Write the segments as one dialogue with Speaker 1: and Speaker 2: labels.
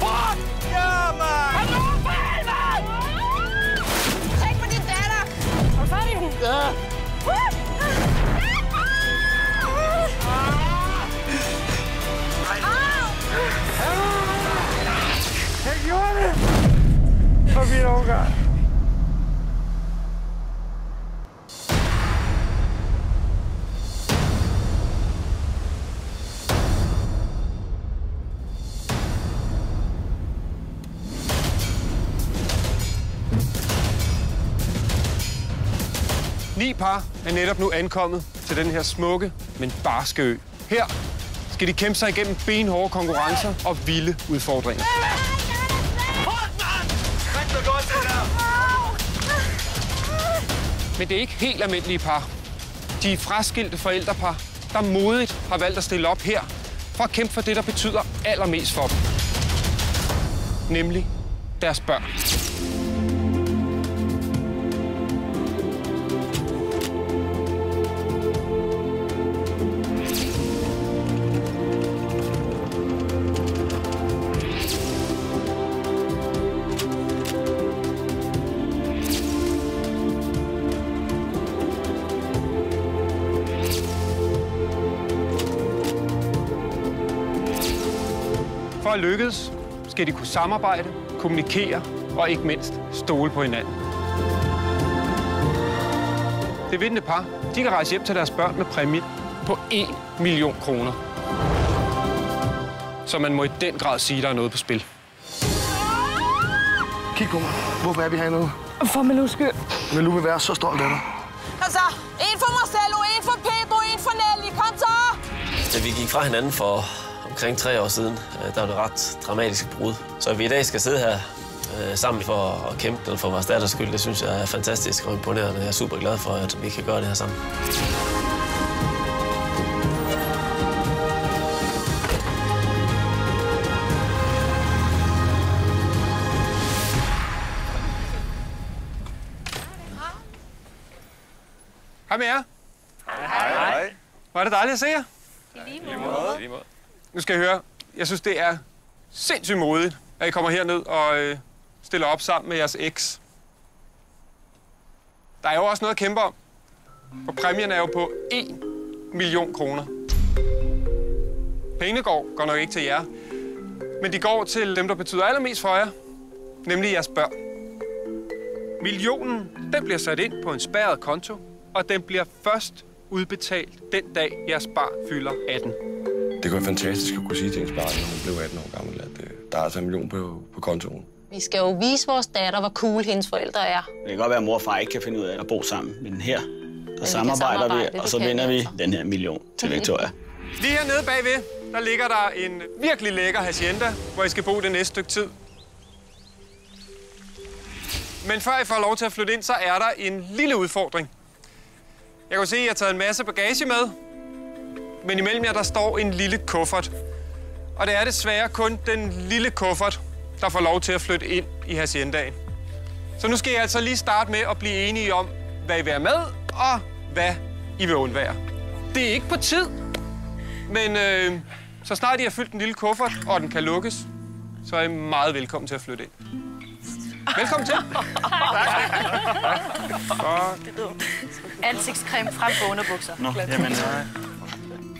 Speaker 1: Fuck! Ja, mand!
Speaker 2: Hallo, for helvede! Tænk på din datter! Har du fat i den?
Speaker 1: Ja.
Speaker 3: Jeg gjorde det! For min overgang.
Speaker 4: Ni par er netop nu ankommet til den her smukke, men barske ø. Her skal de kæmpe sig igennem benhårde konkurrencer og vilde udfordringer. Men det er ikke helt almindelige par. De er fraskilte forældrepar, der modigt har valgt at stille op her for at kæmpe for det, der betyder allermest for dem. Nemlig deres børn. For at lykkes, skal de kunne samarbejde, kommunikere og ikke mindst stole på hinanden. Det vindende par, de kan rejse hjem til deres børn med præmie på 1 million kroner. Så man må i den grad sige, at der er noget på spil.
Speaker 3: Kig på mig. Hvorfor er vi hernede?
Speaker 2: For Malous skyld.
Speaker 3: Malou vil være så stolt af dig.
Speaker 2: Altså, en for Marcelo, en for Pedro, en for Nelly. Kom så!
Speaker 5: Da vi gik fra hinanden for omkring 3 år siden, der var det ret dramatisk brud. Så vi i dag skal sidde her sammen for at kæmpe for vores datters skyld, det synes jeg er fantastisk og imponerende. Jeg er super glad for, at vi kan gøre det her sammen.
Speaker 4: Hej med jer.
Speaker 1: Hej.
Speaker 4: Var det dejligt at se jer?
Speaker 2: I lige måde.
Speaker 4: Nu skal jeg høre. Jeg synes, det er sindssygt modigt, at I kommer herned og stiller op sammen med jeres eks. Der er jo også noget at kæmpe om. For præmien er jo på 1 million kroner. Pengene går nok ikke til jer. Men de går til dem, der betyder allermest for jer. Nemlig jeres børn. Millionen, den bliver sat ind på en spærret konto. Og den bliver først udbetalt den dag, jeres barn fylder 18.
Speaker 6: Det kunne være fantastisk at kunne sige til ens barn, når hun blev 18 år gammel, at der er altså 1 million på kontoen.
Speaker 7: Vi skal jo vise vores datter, hvor cool hendes forældre er.
Speaker 8: Det kan godt være, at mor og far ikke kan finde ud af at bo sammen, men her der samarbejder vi, og så vinder vi den her 1 million til Victoria.
Speaker 4: Lige hernede bagved, der ligger der en virkelig lækker hacienda, hvor I skal bo det næste stykke tid. Men før I får lov til at flytte ind, så er der en lille udfordring. Jeg kan se, at jeg har taget en masse bagage med, men imellem jer, der står en lille kuffert. Og det er desværre kun den lille kuffert, der får lov til at flytte ind i haciendaen. Så nu skal I altså lige starte med at blive enige om, hvad I vil have med, og hvad I vil undvære. Det er ikke på tid, men så snart I har fyldt den lille kuffert, og den kan lukkes, så er I meget velkommen til at flytte ind. Velkommen til.
Speaker 9: Ansigtscreme frem på underbukser.
Speaker 8: Nå, jamen,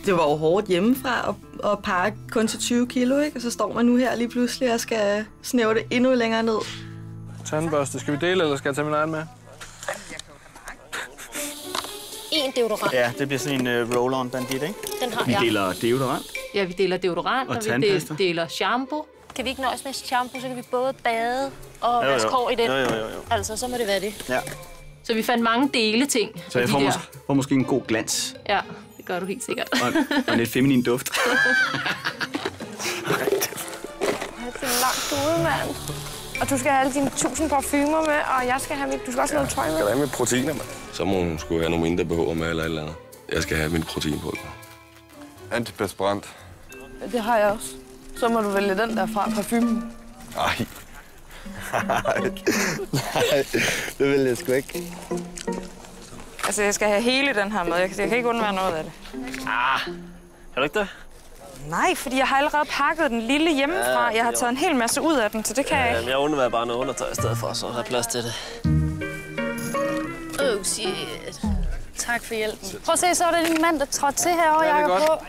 Speaker 10: det var jo hårdt hjemmefra at pakke kun til 20 kilo, ikke? Og så står man nu her lige pludselig og skal snæve det endnu længere ned.
Speaker 3: Tandbørste. Skal vi dele, eller skal jeg tage min egen med?
Speaker 9: En deodorant.
Speaker 8: ja, det bliver sådan en roll-on bandit, ikke?
Speaker 9: Den har
Speaker 8: Vi
Speaker 9: jeg.
Speaker 8: deler deodorant.
Speaker 9: Ja, vi deler deodorant,
Speaker 8: Og
Speaker 9: og vi
Speaker 8: tandpasta.
Speaker 9: deler shampoo. Kan vi ikke nøjes med shampoo, så kan vi både bade og vaske hår i den.
Speaker 8: Jo.
Speaker 9: Altså, så må det være det.
Speaker 8: Ja.
Speaker 9: Så vi fandt mange dele ting.
Speaker 8: Så jeg får måske en god glans.
Speaker 9: Ja, det gør du helt sikkert.
Speaker 8: Og lidt feminin duft.
Speaker 2: Det er langt ude, mand. Og du skal have alle dine 1000 parfumer med, og jeg skal have du skal også have noget tøj med.
Speaker 6: Skal der have med proteiner, mand? Så må hun skulle have nogle mindre BH'er med eller et eller andet. Jeg skal have min proteinpulver.
Speaker 1: Antiperspirant.
Speaker 2: Det har jeg også. Så må du vælge den der fra parfumen.
Speaker 6: Nej. Nej, det vil jeg sgu ikke.
Speaker 2: Altså, jeg skal have hele den her med. Jeg kan ikke undvære noget af det.
Speaker 8: Kan du ikke det?
Speaker 2: Nej, fordi jeg har allerede pakket den lille hjemmefra. Jeg har taget en hel masse ud af den, så det kan jeg ikke.
Speaker 5: Jeg undværer bare noget undertøj i stedet for, så har plads til det.
Speaker 9: Oh shit. Tak for hjælpen. Prøv at se, så var det din mand, der trådte til herovre,
Speaker 4: Ja, det er
Speaker 9: Jacob.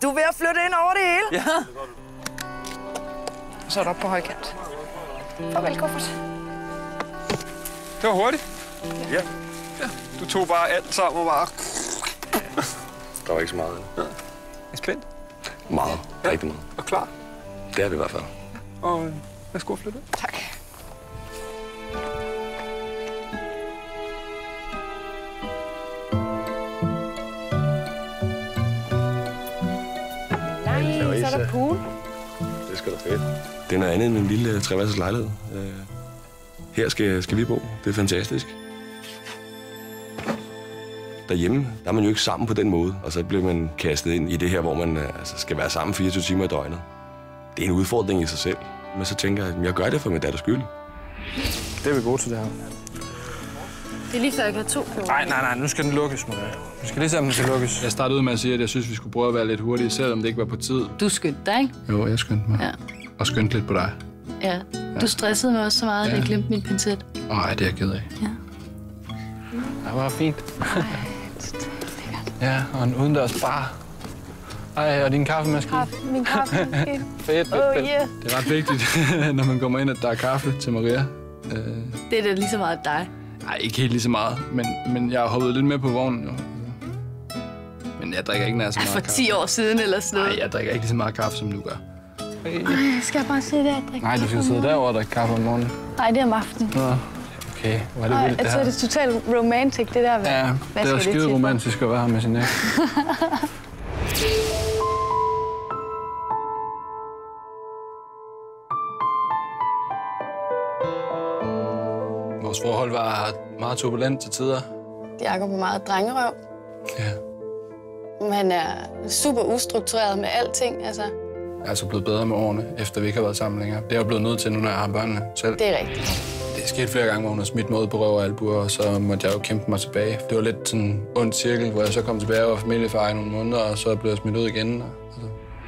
Speaker 2: Du er ved at flytte ind over det hele?
Speaker 4: Ja.
Speaker 2: Så er du op på højkant. Farvel, kuffert.
Speaker 4: Det var hurtigt.
Speaker 1: Ja.
Speaker 4: Du tog bare alt sammen og bare...
Speaker 6: Der var ikke så meget.
Speaker 4: Jeg er spændt.
Speaker 6: Meget. Rigtig meget.
Speaker 4: Og klar.
Speaker 6: Det er vi i hvert fald.
Speaker 4: Og værsgo at flytte.
Speaker 2: Tak. Nej, så er der pool.
Speaker 6: Det skal da fedt. Det er noget andet end en lille treværelses lejlighed. Her skal vi bo. Det er fantastisk. Derhjemme, der er man jo ikke sammen på den måde, og så bliver man kastet ind i det her, hvor man skal være sammen 24 timer i døgnet. Det er en udfordring i sig selv. Men så tænker jeg, at jeg gør det for min datters skyld.
Speaker 3: Det er vi gode til, det her.
Speaker 9: Det er lige før, jeg kan have 2 på.
Speaker 3: Nej, nu skal den lukkes, Maria. Vi skal lige se, om den skal lukkes. Jeg startede ud med at sige, at jeg synes, vi skulle prøve at være lidt hurtige, selvom det ikke var på tid.
Speaker 9: Du skyndte dig, ikke?
Speaker 3: Jo, jeg skyndte mig.
Speaker 9: Ja.
Speaker 3: Og skyndte lidt på dig.
Speaker 9: Ja. Du stressede mig også så meget, at jeg glemte min pincet.
Speaker 3: Ej, det er jeg ked af.
Speaker 9: Ja.
Speaker 3: Det var fint. Ja, og en udendørs bar. Ej, og din kaffemaskine.
Speaker 9: Min kaffemaskine.
Speaker 3: Fedt.
Speaker 9: Yeah.
Speaker 3: Det er ret vigtigt, når man kommer ind, at der er kaffe til Maria.
Speaker 9: Det er da lige så meget dig.
Speaker 3: Nej, ikke helt lige så meget, men jeg har hoppet lidt med på vognen jo. Men jeg drikker ikke nær så meget
Speaker 9: For 10 år siden eller sådan noget.
Speaker 3: Nej, jeg drikker ikke lige så meget kaffe, som du gør.
Speaker 9: Skal jeg bare sidde der og drikke
Speaker 3: Nej, du skal sidde derovre og drikke kaffe om morgenen.
Speaker 9: Nej, det er om aftenen.
Speaker 3: Nå, okay. Hvor er det vildt, det her.
Speaker 9: Jeg tror, det er totalt romantic, det der.
Speaker 3: Ja, det er skide romantisk at være her med sin eks. Vores forhold var meget turbulent til tider.
Speaker 9: Jacob er meget drengerøv.
Speaker 3: Ja.
Speaker 9: Men han er super ustruktureret med alting, altså.
Speaker 3: Jeg er altså blevet bedre med årene, efter vi ikke har været sammen længere. Det er jeg blevet nødt til nu, når jeg har børnene selv.
Speaker 9: Det er rigtigt.
Speaker 3: Det er sket flere gange, hvor hun har smidt mig ud på røv og albuer, og så måtte jeg jo kæmpe mig tilbage. Det var lidt sådan en ond cirkel, hvor jeg så kom tilbage og var familiefar i nogle måneder, og så blev jeg smidt ud igen.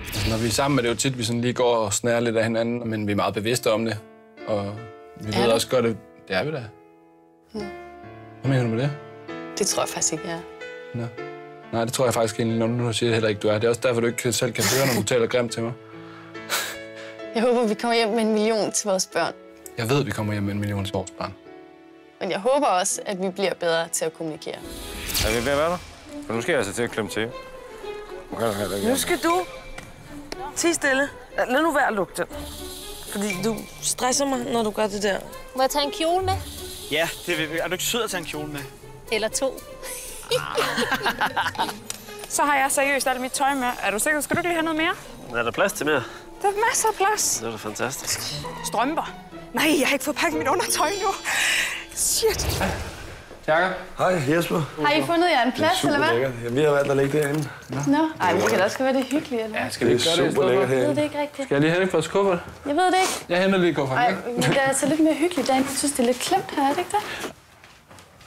Speaker 3: Altså, når vi er sammen, er det jo tit, vi sådan lige går og snærer lidt af hinanden, men vi er meget bevidste om det. Og vi ved også godt, at det er vi da. Hvad mener du med det?
Speaker 9: Det tror jeg faktisk ikke, jeg er.
Speaker 3: Nå. Nej, det tror jeg faktisk egentlig, når du siger det heller ikke, du er. Det er også derfor, du ikke selv kan høre, når du taler grimt til mig.
Speaker 9: Jeg håber, vi kommer hjem med 1 million til vores børn.
Speaker 3: Jeg ved, vi kommer hjem med 1 million til vores børn.
Speaker 9: Men jeg håber også, at vi bliver bedre til at kommunikere.
Speaker 1: Er vi ved at være der? For nu skal jeg altså til at klemme til.
Speaker 2: Nu skal du tige stille. Lad nu være at lukke den. Fordi du stresser mig, når du gør det der.
Speaker 9: Må jeg tage en kjole med?
Speaker 8: Ja, det vil vi. Er du ikke sød at tage en kjole med?
Speaker 9: Eller 2.
Speaker 2: Så har jeg seriøst alt mit tøj med. Er du sikker? Skal du ikke lige have noget mere?
Speaker 5: Er der plads til mere?
Speaker 2: Der er masser af plads.
Speaker 5: Det er da fantastisk.
Speaker 2: Strømper. Nej, jeg har ikke fået pakket mit undertøj nu. Shit.
Speaker 3: Jakob.
Speaker 6: Hej, Jesper.
Speaker 9: Har I fundet jer en plads, eller hvad?
Speaker 6: Lækkert. Ja, vi har valgt at ligge derinde.
Speaker 9: Nå, ej, men det kan da også være, det er hyggeligt, eller?
Speaker 3: Ja, skal vi ikke gøre det?
Speaker 6: Super lækkert
Speaker 9: Jeg ved
Speaker 6: herinde.
Speaker 9: det ikke rigtigt.
Speaker 3: Skal jeg lige hente vores kuffert?
Speaker 9: Jeg ved det ikke.
Speaker 3: Jeg henter lige kufferten.
Speaker 9: Ej, men det er altså lidt mere hyggeligt derinde. Jeg synes, det er lidt klemt her, er det ikke det?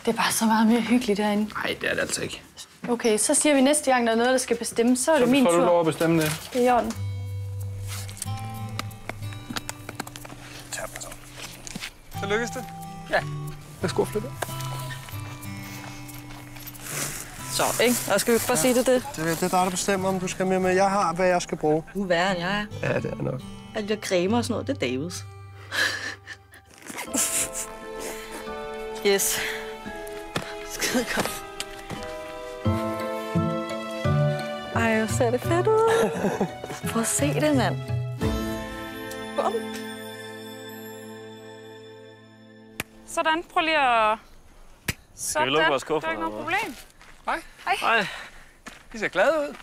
Speaker 9: Det er bare så meget mere hyggeligt derinde.
Speaker 3: Nej, det er det altså ikke.
Speaker 9: Okay, så siger vi næste gang, der er noget, der skal bestemmes. Så er det min tur.
Speaker 3: Så får du lov at bestemme det.
Speaker 9: Det er i orden.
Speaker 4: Så lykkes det.
Speaker 3: Ja. Værsgo at flytte.
Speaker 2: Så, ikke? Og skal vi bare sige det?
Speaker 11: Det er dig, der bestemmer, om du skal med. Jeg har, hvad jeg skal bruge.
Speaker 10: Du er værre end jeg er.
Speaker 11: Ja, det er nok.
Speaker 10: Alle de der cremer og sådan noget, det er Davids. Yes. Skide godt. Ej, hvor ser det fedt ud. Prøv at se det, mand. Bum.
Speaker 2: Sådan, prøv lige at...
Speaker 5: Skal vi lukke vores kuffert?
Speaker 2: Der er ikke noget problem.
Speaker 4: Hej.
Speaker 5: Hej.
Speaker 4: I ser glade ud.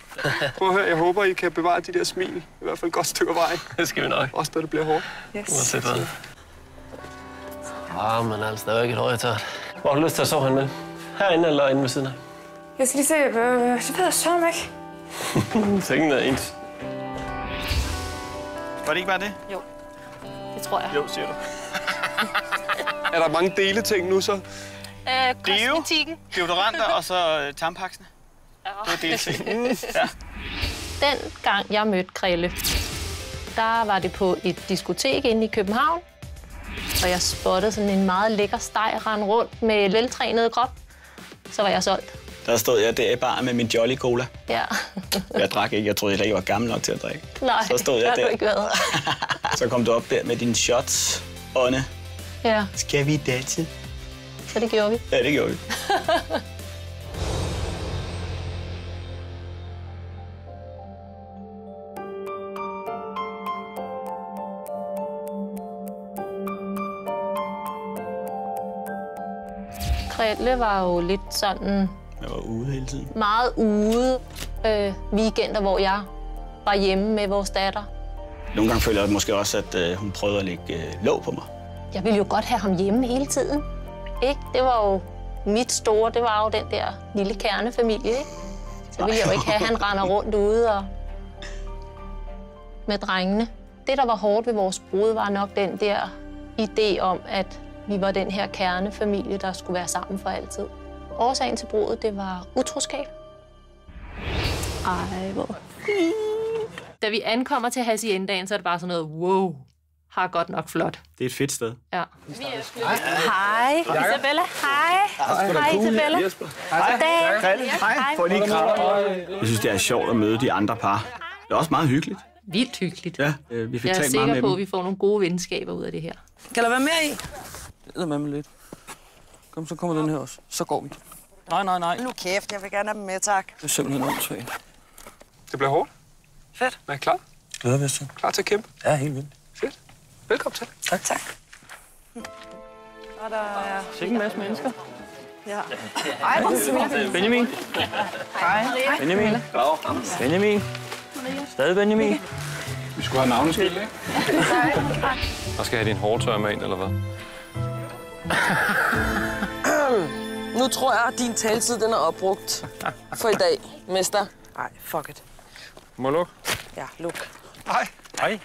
Speaker 4: Prøv at høre, jeg håber, I kan bevare de der smil. I hvert fald et godt stykke vej.
Speaker 5: Det skal vi nok.
Speaker 4: Også når det bliver hårdt.
Speaker 2: Yes.
Speaker 5: Uanset hvad. Men altså, der er jo ikke et højtørt. Hvor har du lyst til at sove hen med? Herinde eller inde ved siden af?
Speaker 2: Jeg skal lige se, det ved jeg så ikke.
Speaker 5: Sengen er ens.
Speaker 8: Var det ikke bare det?
Speaker 9: Jo, det tror jeg.
Speaker 8: Jo, siger du.
Speaker 4: Er der mange deleting nu så?
Speaker 9: Kosmetikken.
Speaker 8: Deodoranter og så tandpaksene.
Speaker 9: Ja.
Speaker 8: Det var delting. Ja.
Speaker 7: Den gang jeg mødte Krille, der var det på et diskotek inde i København. Og jeg spottede sådan en meget lækker steg rende rundt med veltrænet krop. Så var jeg solgt.
Speaker 8: Der stod jeg der bare med min Jolly Cola.
Speaker 7: Ja.
Speaker 8: Jeg drak ikke. Jeg troede ikke, jeg var gammel nok til at drikke.
Speaker 7: Nej,
Speaker 8: så stod jeg
Speaker 7: det
Speaker 8: der.
Speaker 7: har du ikke været.
Speaker 8: Så kom du op der med dine shots, Ånne.
Speaker 7: Ja.
Speaker 8: Skal vi danse?
Speaker 7: Så det gjorde vi.
Speaker 8: Ja, det gjorde vi.
Speaker 7: Krille var jo lidt sådan...
Speaker 8: Jeg var ude hele tiden.
Speaker 7: Meget ude weekender, hvor jeg var hjemme med vores datter.
Speaker 8: Nogle gange føler jeg måske også, at hun prøvede at lægge låg på mig.
Speaker 7: Jeg ville jo godt have ham hjemme hele tiden. Ikke? Det var jo mit store, det var jo den der lille kernefamilie. Ikke? Så ville jeg jo ikke have, at han render rundt ude og med drengene. Det, der var hårdt ved vores brud, var nok den der idé om, at vi var den her kernefamilie, der skulle være sammen for altid. Årsagen til brudet, det var utroskab.
Speaker 12: Ej, hvor Da vi ankommer til Haciendaen, så er det bare sådan noget, wow, har godt nok flot.
Speaker 8: Det er et fedt sted.
Speaker 12: Ja. Hej, Isabella. Hej. Hej, Isabella.
Speaker 8: Hej. Få lige kram. Jeg synes, det er sjovt at møde de andre par. Det er også meget hyggeligt.
Speaker 12: Vildt hyggeligt.
Speaker 8: Ja, vi fik
Speaker 12: jeg er
Speaker 8: talt meget med
Speaker 12: sikker på,
Speaker 8: dem.
Speaker 12: at vi får nogle gode venskaber ud af det her.
Speaker 2: Kan der være mere i?
Speaker 13: Det er med lidt. Kom, så kommer den her også. Så går vi. Nej.
Speaker 2: Nu kæft, jeg vil gerne have dem med, tak.
Speaker 13: Det er simpelthen åndssvagt.
Speaker 4: Det bliver hårdt.
Speaker 2: Fedt.
Speaker 4: Er I klar?
Speaker 13: Glæder vi os til.
Speaker 4: Klar til at kæmpe?
Speaker 13: Ja, helt vildt.
Speaker 4: Fedt. Velkommen til.
Speaker 2: Tak. Og der er...
Speaker 13: Sikke en masse mennesker.
Speaker 2: Ja. Hej,
Speaker 13: Benjamin.
Speaker 2: Hej.
Speaker 13: Benjamin. Benjamin. Stadig Benjamin.
Speaker 3: Vi skulle have navneskilt, ikke?
Speaker 1: Og skal jeg have din hårtørre med ind, eller hvad?
Speaker 2: Nu tror jeg, at din taletid den er opbrugt for i dag, mester. Nej, fuck it.
Speaker 1: Må jeg lukke?
Speaker 2: Ja, luk.
Speaker 4: Hej.
Speaker 1: Hej.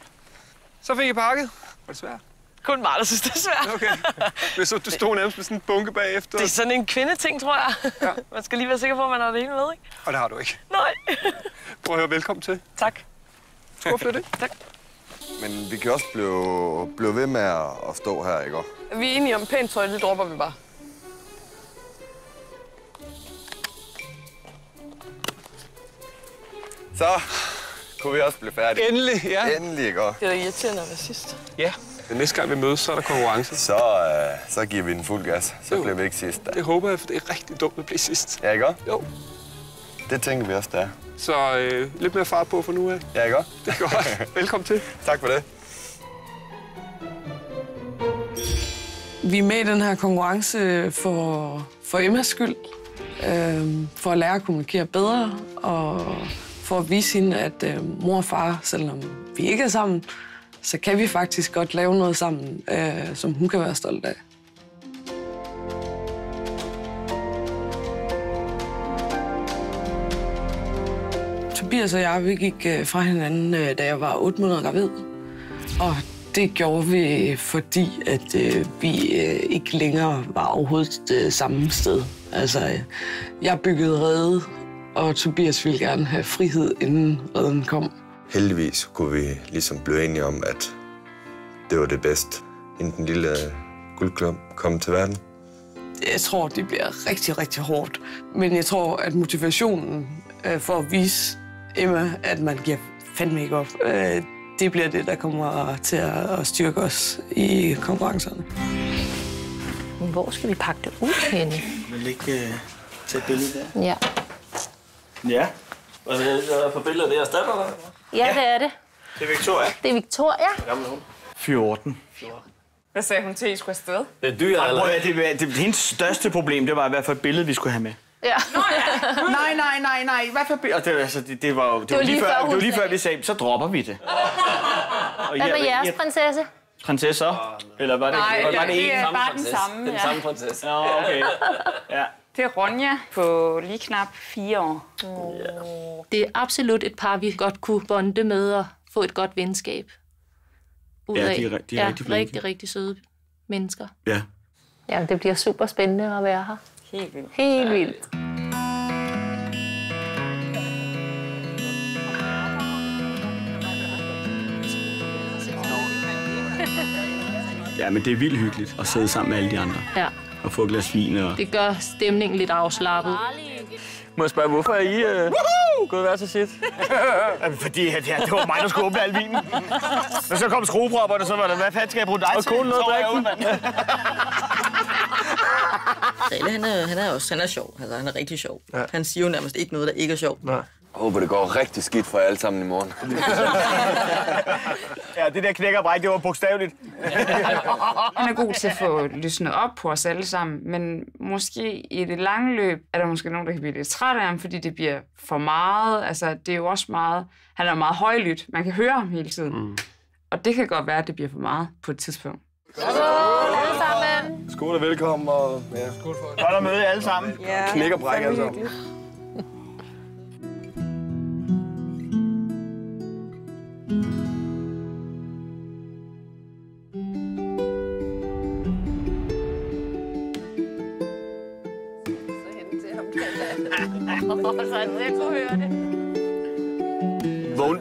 Speaker 4: Så fik I pakket. Var det svært?
Speaker 2: Kun mig, der synes, det er svært.
Speaker 4: Okay. Så du stod nærmest med sådan en bunke bagefter.
Speaker 2: Det er sådan en kvindeting, tror jeg. Ja. Man skal lige være sikker på, at man har det hele med, ikke?
Speaker 4: Og det har du ikke.
Speaker 2: Nej.
Speaker 4: Prøv at høre, velkommen til.
Speaker 2: Tak.
Speaker 4: Skål for det.
Speaker 2: Tak.
Speaker 14: Men vi kan også blive ved med at stå her, ikke?
Speaker 2: Vi er enige om pænt tøj, det dropper vi bare.
Speaker 14: Så kunne vi også blive færdige.
Speaker 4: Endelig, ja.
Speaker 14: Endelig, ikke?
Speaker 2: Det er da irriterende at være sidst.
Speaker 4: Ja. Den næste gang vi mødes, så er der konkurrence.
Speaker 14: Så giver vi den fuld gas. Så bliver vi ikke sidst.
Speaker 4: Det håber jeg, for det er rigtig dumt at blive sidst.
Speaker 14: Ja, ikke?
Speaker 4: Jo.
Speaker 14: Det tænker vi også, der.
Speaker 4: Så lidt mere fart på for nu af.
Speaker 14: Ja, ikke?
Speaker 4: Det er godt. Velkommen til.
Speaker 14: Tak for det.
Speaker 2: Vi er med i den her konkurrence for Emmas skyld. For at lære at kommunikere bedre, og for at vise hende, at mor og far, selvom vi ikke er sammen, så kan vi faktisk godt lave noget sammen, som hun kan være stolt af. Tobias og jeg, vi gik fra hinanden, da jeg var 8 måneder gravid. Og det gjorde vi, fordi at vi ikke længere var overhovedet samme sted. Altså, jeg byggede rede, og Tobias ville gerne have frihed, inden reden kom.
Speaker 14: Heldigvis kunne vi ligesom blive enige om, at det var det bedste, inden den lille guldklump kom til verden.
Speaker 2: Jeg tror, det bliver rigtig, rigtig hårdt. Men jeg tror, at motivationen for at vise Emma, at man giver fandme ikke op, det bliver det, der kommer til at styrke os i konkurrencerne.
Speaker 7: Men hvor skal vi pakke det ud henne?
Speaker 8: Vil ikke tage et billede der?
Speaker 7: Ja.
Speaker 8: Ja. Hvad er det for billeder? Det er Statter, eller?
Speaker 7: Ja, det er det.
Speaker 8: Det er Victoria.
Speaker 7: Det er Victoria.
Speaker 8: Hvor gammel er hun? 14.
Speaker 15: Hvad sagde hun til, at I skulle afsted?
Speaker 8: Det er dyr, eller? Hendes største problem, det var i hvert fald et billede, vi skulle have med.
Speaker 7: Ja.
Speaker 15: Nå ja. Nej. Hvad for billede?
Speaker 8: Det var lige før, vi sagde, så dropper vi det.
Speaker 7: Hvad med jeres prinsesse?
Speaker 8: Prinsesser? Eller var det,
Speaker 15: Nej,
Speaker 8: det
Speaker 15: er bare den samme.
Speaker 5: Den samme prinsesse.
Speaker 8: Ja, okay. Ja.
Speaker 15: Det er Ronja på lige knap 4 år.
Speaker 12: Det er absolut et par, vi godt kunne bonde med og få et godt venskab ud af.
Speaker 8: De er rigtig flinke.
Speaker 12: rigtig søde mennesker.
Speaker 8: Ja.
Speaker 7: Ja, det bliver super spændende at være her.
Speaker 15: Helt vildt.
Speaker 7: Helt vildt.
Speaker 8: Ja, men det er vildt hyggeligt at sidde sammen med alle de andre.
Speaker 12: Ja.
Speaker 8: Og få et glas vin. Og...
Speaker 12: Det gør stemningen lidt afslappet.
Speaker 15: Må jeg spørge, hvorfor er I gået hver til sit? Fordi det var mig, der skulle åbne al vinen. Men så kom skruepropperne, så var det, hvad fanden skal jeg bruge dig til? Og konen noget drikken.
Speaker 10: Han er sjov. Altså, han er rigtig sjov. Ja. Han siger jo nærmest ikke noget, der ikke er sjovt.
Speaker 14: Nej. Jeg håber, det går rigtig skidt for jer alle sammen i morgen.
Speaker 15: Ja, det der knækker bræk, det var bogstaveligt.
Speaker 16: Han er god til at få lysnet op på os alle sammen, men måske i det lange løb er der måske nogen, der kan blive lidt træt af ham, fordi det bliver for meget. Altså, det er jo også meget... Han er meget højlydt. Man kan høre ham hele tiden. Mm. Og det kan godt være, at det bliver for meget på et tidspunkt.
Speaker 14: Skål og velkommen. Og, ja.
Speaker 15: Skål for godt at møde jer alle sammen.
Speaker 14: Ja, knæk og bræk alle sammen.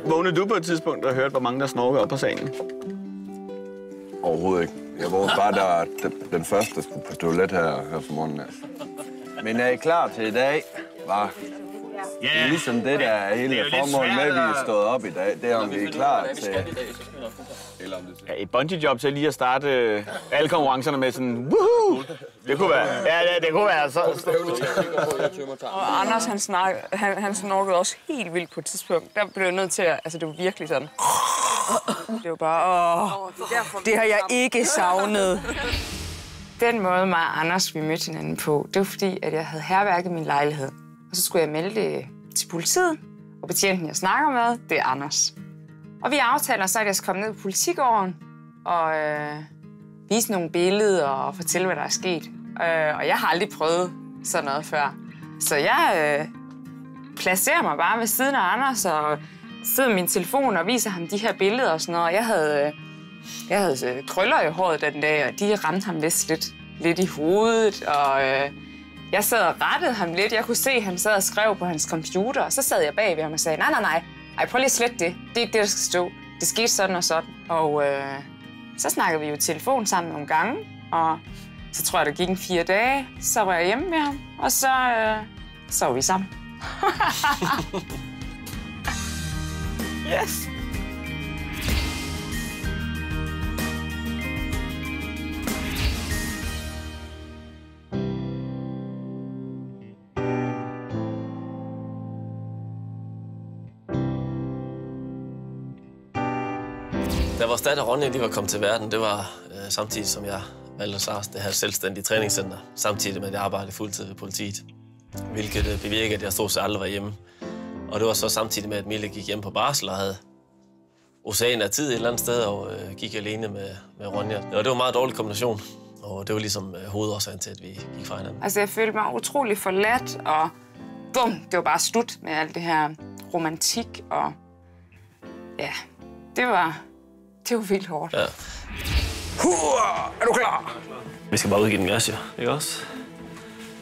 Speaker 8: Vågnede du på et tidspunkt og hørte, hvor mange der snorkede op på salen?
Speaker 14: Overhovedet ikke. Jeg vågnede bare, der den første, der skulle på toilet her for morgenen. Men er I klar til i dag? Var ligesom det, der er hele formålet med, at vi er stået op i dag. Det er, om vi er klar til...
Speaker 8: Ja, et bungee-job til lige at starte alle konkurrencerne med sådan, woohoo! Det kunne være, det kunne være så...
Speaker 16: Og Anders, han snorkede også helt vildt på et tidspunkt. Der blev jeg nødt til at... Altså, det var virkelig sådan... Det var bare, det har jeg ikke savnet. Den måde, mig og Anders, vi mødte hinanden på, det var fordi, at jeg havde hærværket min lejlighed. Og så skulle jeg melde det til politiet, og betjenten, jeg snakker med, det er Anders. Og vi aftaler så, at jeg skal komme ned på politigården og vise nogle billeder og fortælle, hvad der er sket. Og jeg har aldrig prøvet sådan noget før. Så jeg placerer mig bare ved siden af Anders og sidder med min telefon og viser ham de her billeder og sådan noget. Jeg havde krøller i håret den dag, og de ramte ham vist lidt i hovedet. Og jeg sad og rettede ham lidt. Jeg kunne se, at han sad og skrev på hans computer. Og så sad jeg bag ved ham og sagde, nej. Ej, prøv lige at slette det. Det er ikke det, der skal stå. Det skete sådan og sådan. Og så snakkede vi jo i telefon sammen nogle gange. Og så tror jeg, der gik 4 dage. Så var jeg hjemme med ham. Og så var vi sammen. Yes.
Speaker 5: Da vores datter Ronja var kommet til verden, det var samtidig som jeg valgte at starte det her selvstændige træningscenter, samtidig med at jeg arbejdede fuldtid ved politiet, hvilket bevirkede, at jeg stod så aldrig var hjemme. Og det var så samtidig med, at Mille gik hjem på barsel og havde ocean af tid et eller andet sted og gik alene med Ronja. Og det var en meget dårlig kombination, og det var ligesom hovedårsagen til, at vi gik fra hinanden.
Speaker 16: Altså, jeg følte mig utrolig forladt, og bum, det var bare slut med alt det her romantik, og ja, det var vildt hårdt. Ja.
Speaker 15: Er du klar?
Speaker 5: Vi skal bare udgive den gas, jo. Ikke også?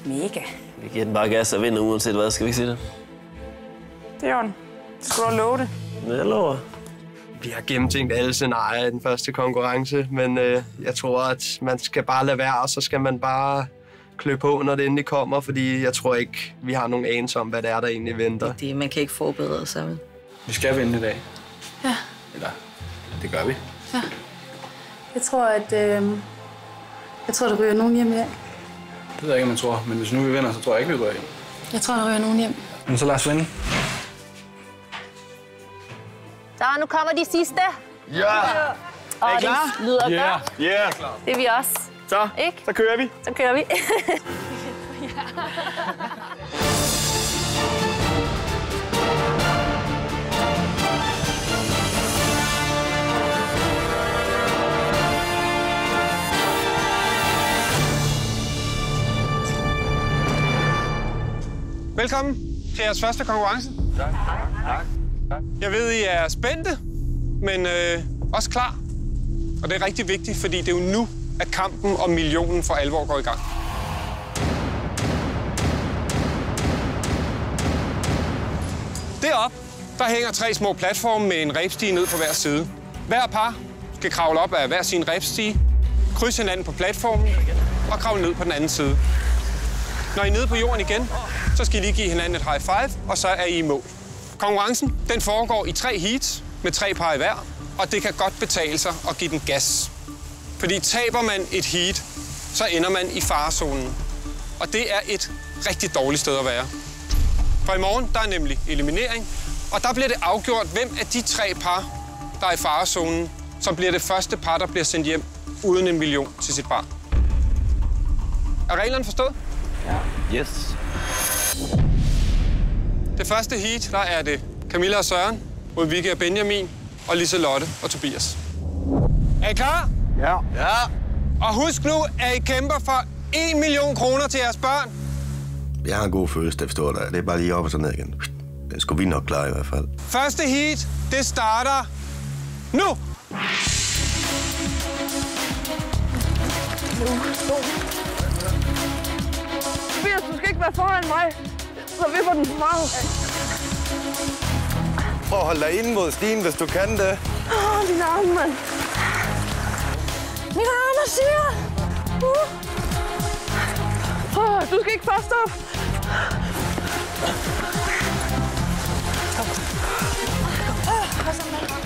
Speaker 16: Mega.
Speaker 5: Vi giver den bare gas og vinder uanset hvad. Skal vi ikke sige det?
Speaker 16: Det er den. Skal du love det?
Speaker 5: Jeg lover.
Speaker 11: Vi har gennemtænkt alle scenarier i den første konkurrence, men jeg tror, at man skal bare lade være, og så skal man bare klø på, når det endelig kommer, fordi jeg tror ikke, vi har nogen anelse om, hvad det er, der egentlig venter.
Speaker 10: Man kan ikke forberede sig med.
Speaker 3: Vi skal vinde i dag.
Speaker 9: Ja.
Speaker 3: Eller, det gør vi.
Speaker 9: Ja. Jeg tror, der ryger nogen hjem i dag.
Speaker 3: Det ved jeg ikke, man tror, men hvis nu vi vinder, så tror jeg ikke, vi ryger hjem.
Speaker 9: Jeg tror, der ryger nogen hjem.
Speaker 3: Men så lad os vinde.
Speaker 7: Så nu kommer de sidste.
Speaker 15: Ja!
Speaker 7: Og
Speaker 15: er I klar?
Speaker 7: det lyder godt.
Speaker 15: Ja!
Speaker 7: Det er vi også.
Speaker 15: Så,
Speaker 7: ikke?
Speaker 15: Så kører vi.
Speaker 7: Så kører vi.
Speaker 4: Velkommen til jeres første konkurrence.
Speaker 14: Tak.
Speaker 4: Jeg ved, I er spændte, men også klar. Og det er rigtig vigtigt, fordi det er jo nu, at kampen om millionen for alvor går i gang. Deroppe, der hænger 3 små platforme med en rebstige ned på hver side. Hver par skal kravle op af hver sin rebstige, krydse hinanden på platformen og kravle ned på den anden side. Når I er nede på jorden igen, så skal I lige give hinanden et high five, og så er I i mål. Konkurrencen den foregår i 3 heats med 3 par i hver, og det kan godt betale sig at give den gas. Fordi taber man et heat, så ender man i farezonen. Og det er et rigtig dårligt sted at være. For i morgen, der er nemlig eliminering, og der bliver det afgjort, hvem af de 3 par, der er i farezonen, som bliver det første par, der bliver sendt hjem uden 1 million til sit barn. Er reglerne forstået?
Speaker 15: Ja. Yes.
Speaker 4: Det første heat, der er det Camilla og Søren mod Vicky og Benjamin og Liselotte og Tobias. Er I klar?
Speaker 15: Ja.
Speaker 4: Ja. Og husk nu, at I kæmper for 1 million kroner til jeres børn.
Speaker 17: Jeg har en god følelse, det forstår dig. Det er bare lige op og så ned igen. Den skulle vi nok klare i hvert fald.
Speaker 4: Første heat, det starter nu!
Speaker 18: Tobias, du skal ikke være foran mig. Så vipper den for meget.
Speaker 17: Prøv at holde dig inde mod stigen, hvis du kan det.
Speaker 18: Dine arme, mand. Mine arme er syre. Du skal ikke først op.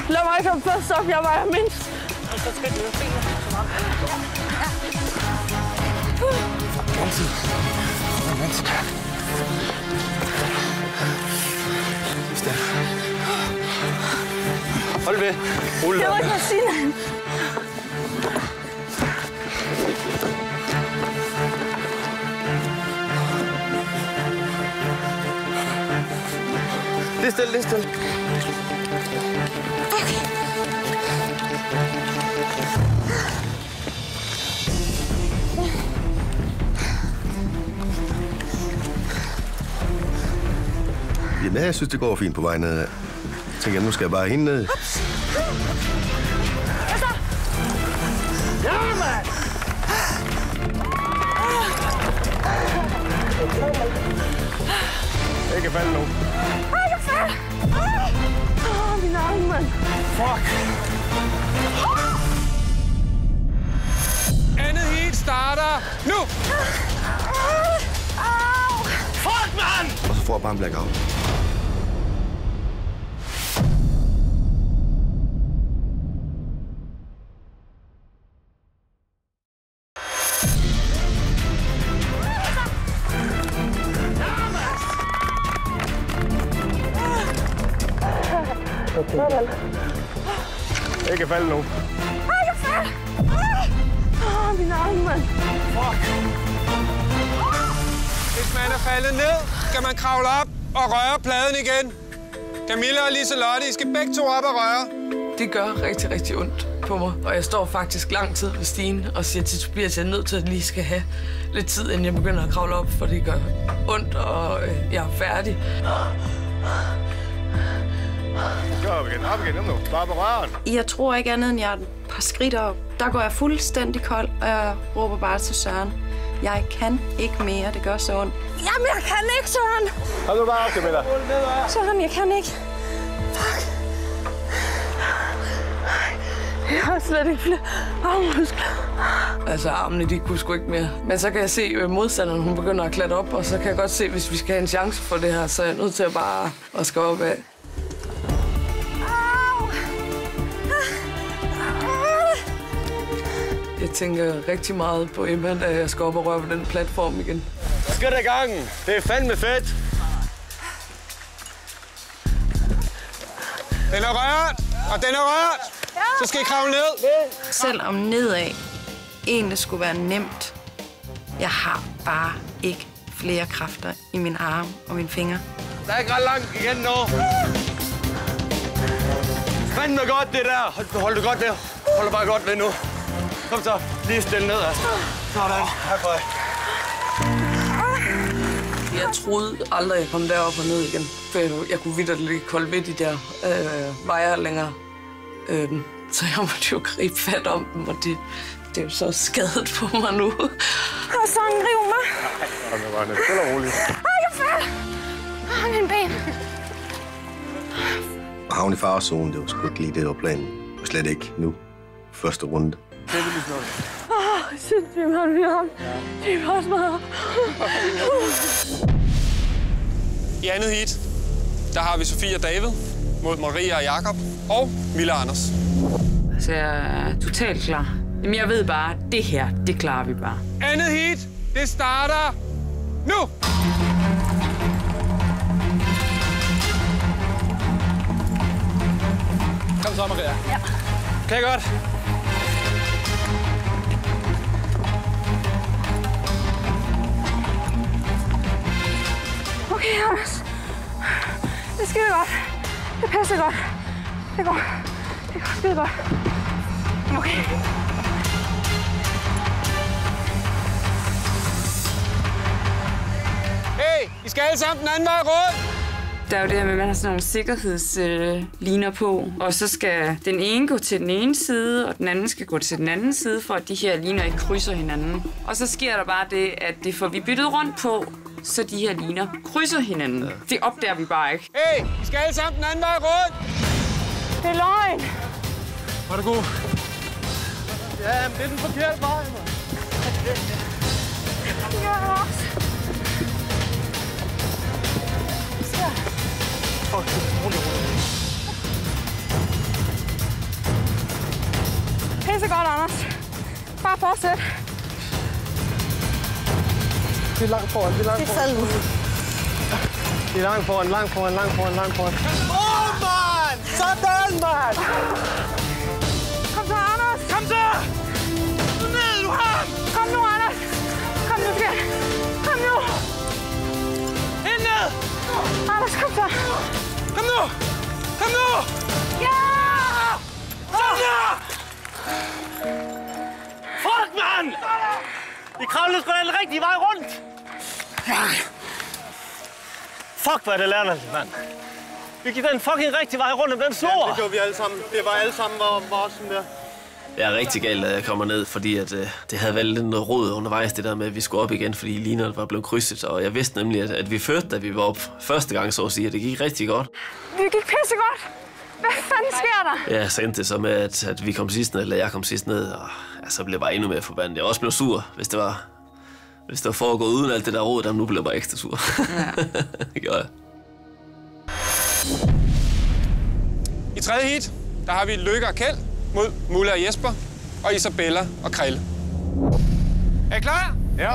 Speaker 18: Lad mig komme først op, jeg vejer mindst. Så skal du jo benene så meget.
Speaker 15: Hold ved. Rulle
Speaker 18: jeg var ikke sige noget.
Speaker 15: Lige stille, lige stille.
Speaker 17: Jamen, jeg synes, det går fint på vej ned. Jeg tænker, nu skal jeg bare hende ned.
Speaker 18: Ja, mand!
Speaker 15: Jeg kan falde nu.
Speaker 18: Jeg kan falde! Min arme, mand.
Speaker 15: Fuck!
Speaker 4: Andet heat starter nu!
Speaker 15: Fuck, mand!
Speaker 17: Og så får jeg bare en blackout.
Speaker 15: Jeg kan falde nu.
Speaker 18: Jeg kan falde! Min arme, mand.
Speaker 15: Fuck!
Speaker 4: Hvis man er faldet ned, skal man kravle op og røre pladen igen. Camilla og Liselotte, I skal begge to op og røre.
Speaker 2: Det gør rigtig, rigtig ondt på mig. Og jeg står faktisk lang tid ved stigen og siger til Tobias, at jeg er nødt til at lige skal have lidt tid, inden jeg begynder at kravle op, for det gør ondt, og jeg er færdig.
Speaker 15: Op igen, nu. Bare på røren.
Speaker 19: Jeg tror ikke andet, end jeg er et par skridt op. Der går jeg fuldstændig kold, og jeg råber bare til Søren. Jeg kan ikke mere, det gør så ondt.
Speaker 18: Jamen, jeg kan ikke, Søren!
Speaker 15: Hold nu bare op, Camilla.
Speaker 18: Søren, jeg kan ikke. Fuck. Jeg har slet ikke flere armmuskler.
Speaker 2: Altså, armene, de kunne sgu ikke mere. Men så kan jeg se, at modstanderen, hun begynder at klatre op, og så kan jeg godt se, hvis vi skal have en chance for det her, så er jeg nødt til at bare at skære op af. Jeg tænker rigtig meget på Emma, da jeg skal op og røre på den platform igen.
Speaker 15: Så skal det i gang. Det er fandme fedt.
Speaker 4: Den er rørt, og den er rørt. Så skal I kravle ned.
Speaker 19: Selvom nedad egentlig skulle være nemt, jeg har bare ikke flere kræfter i min arme og mine fingre.
Speaker 15: Der er ikke ret langt igen nu. Fandme godt, det der. Hold det godt der. Hold det bare godt ved nu. Kom så. Lige stille ned, altså. Sådan. High five.
Speaker 2: Jeg troede aldrig, jeg kom derop og ned igen. For jeg kunne vitterligt ikke holde ved de der vejer længere. Så jeg måtte jo gribe fat om dem, og det er jo så skadet på mig nu.
Speaker 18: Og så riv mig.
Speaker 15: Det var lidt stille og roligt.
Speaker 18: Jeg falder. Min ben.
Speaker 17: At havne i farezonen, det var sgu ikke lige det, der var planen. Og slet ikke nu. Første runde.
Speaker 18: sindssygt, man. Vi er også meget.
Speaker 4: I andet heat, der har vi Sofie og David mod Maria og Jakob og Mille og Anders.
Speaker 16: Så jeg er totalt klar. Jamen, jeg ved bare, det her, det klarer vi bare.
Speaker 4: Andet heat, det starter nu!
Speaker 13: Kom så, Maria.
Speaker 18: Ja.
Speaker 13: Okay, godt.
Speaker 18: Okay, Anders. Det er skide godt. Det passer godt. Det går. Det går skide godt. Okay.
Speaker 4: Hey, I skal alle sammen den anden vej rundt!
Speaker 16: Der er jo det her med, at man har sådan nogle sikkerhedsliner på, og så skal den ene gå til den ene side, og den anden skal gå til den anden side, for at de her liner ikke krydser hinanden. Og så sker der bare det, at det får vi byttet rundt på, så de her liner krydser hinanden. Ja. Det opdager vi bare ikke.
Speaker 4: Hey, I skal alle sammen den anden vej rundt!
Speaker 18: Det er løgn!
Speaker 13: Var det god? Ja, men det er den forkerte vej, man.
Speaker 18: Ja, også.
Speaker 13: Fuck, rolig.
Speaker 18: Pisse godt, Anders. Bare fortsæt.
Speaker 13: Det er langt foran, det er langt foran. Det er langt foran, langt foran. Man! Sådan, man!
Speaker 18: Kom så, Anders!
Speaker 13: Kom så! Nu ned, du har ham!
Speaker 18: Kom nu, Anders! Kom nu, skat! Kom nu!
Speaker 13: Ind ned!
Speaker 18: Anders, kom så!
Speaker 13: Kom nu! Kom nu!
Speaker 18: Ja!
Speaker 13: Sådan der! Fuck, mand! Vi kravlede sgu da den rigtige vej rundt! Fuck, hvad det lærte, mand. Vi gik den fucking rigtige vej rundt om den snor. Ja, det gjorde vi alle sammen. Det var alle sammen var sådan der.
Speaker 5: Jeg er rigtig galt, at jeg kommer ned, fordi at, det havde været lidt noget rod undervejs, det der med, at vi skulle op igen, fordi linerne var blevet krydset. Og jeg vidste nemlig, at vi førte, da vi var op første gang, så at sige, at det gik rigtig godt.
Speaker 18: Vi gik pisse godt. Hvad fanden sker der?
Speaker 5: Ja, så endte det så med, at vi kom sidst ned, eller jeg kom sidst ned, og ja, så blev jeg bare endnu mere forbandet. Jeg også blev sur, hvis det var foregået uden alt det der rod, der nu blev jeg bare ekstra sur. Ja. Det gjorde jeg.
Speaker 4: I tredje heat, der har vi Lykke og Kjeld mod Mulle og Jesper og Isabella og Krille. Er I klar?
Speaker 7: Ja.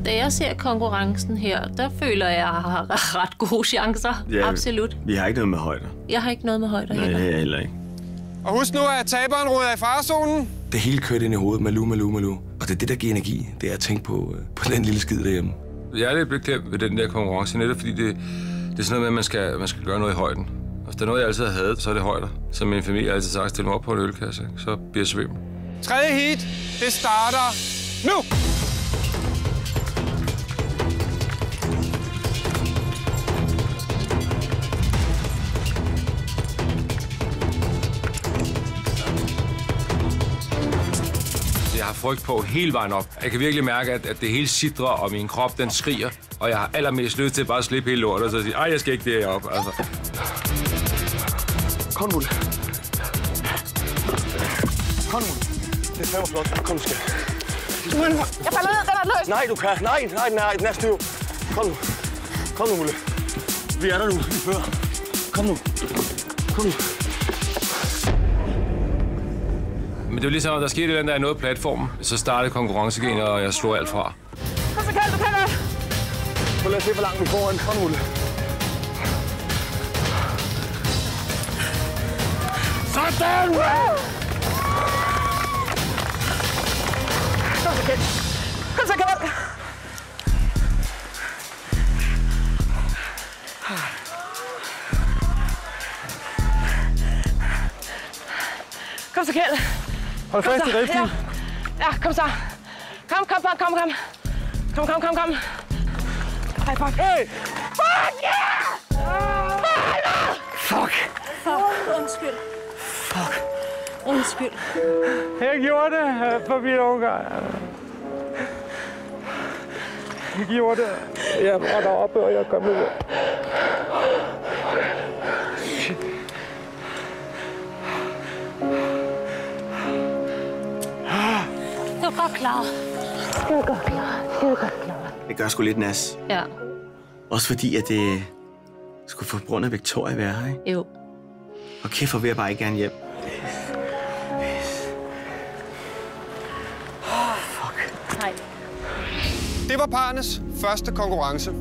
Speaker 7: Da jeg ser konkurrencen her, der føler jeg, at jeg har ret gode chancer. Ja, absolut.
Speaker 17: Vi har ikke noget med højder.
Speaker 7: Jeg har ikke noget med højder heller.
Speaker 17: Nej, jeg heller ikke.
Speaker 4: Og husk nu, at taberen råder i farezonen.
Speaker 6: Det hele kørte ind i hovedet, Malou. Og det er det, der giver energi. Det er at tænke på den lille skid derhjemme.
Speaker 1: Jeg er lidt beklemt ved den der konkurrence, netop fordi det er sådan noget med, at man skal gøre noget i højden. Hvis der er noget, jeg altid har hadet, så er det højder. Som min familie altid sagt, stil mig op på en ølkasse, så bliver jeg svimmel.
Speaker 4: Tredje heat, det starter nu!
Speaker 1: Jeg har frygt på hele vejen op. Jeg kan virkelig mærke, at det hele sidrer, og min krop den skriger. Og jeg har allermest lyst til bare at slippe hele lortet, og så sige, ej, jeg skal ikke derop. Altså.
Speaker 13: Kom, Mulle. Kom, Mulle. Det er fandme flot. Kom, skal.
Speaker 18: Jeg falder ned, den er løs.
Speaker 13: Nej, du kan. Nej, den er stiv. Kom nu, Mulle. Vi er der nu. Vi fører. Kom nu.
Speaker 1: Men det er jo ligesom, at der skete den der noget platform. Så startede konkurrence igen, og jeg slog alt fra.
Speaker 18: Kom så, Kjeld, du kan godt.
Speaker 13: Så lad os se, hvor langt vi får en. Kom, Mulle.
Speaker 18: Sådan! Kom så, Kjeld. Kom så, Kjeld.
Speaker 13: Hold fast i riften.
Speaker 18: Ja, kom så. Kom. Hej, fuck.
Speaker 13: Hey!
Speaker 18: Fuck, yeah! Fuck. Undskyld.
Speaker 13: Jeg gjorde det for min unge. Jeg gjorde det. Jeg var deroppe, og jeg kom ud.
Speaker 12: klare. Skide godt klare.
Speaker 8: Det gør sgu lidt nas.
Speaker 12: Ja.
Speaker 8: Også fordi, at det skulle få grund af Victoria være her, ikke?
Speaker 12: Jo.
Speaker 8: Og kæft, hvor vil jeg bare ikke gerne hjem.
Speaker 12: Nej.
Speaker 4: Det var parernes første konkurrence.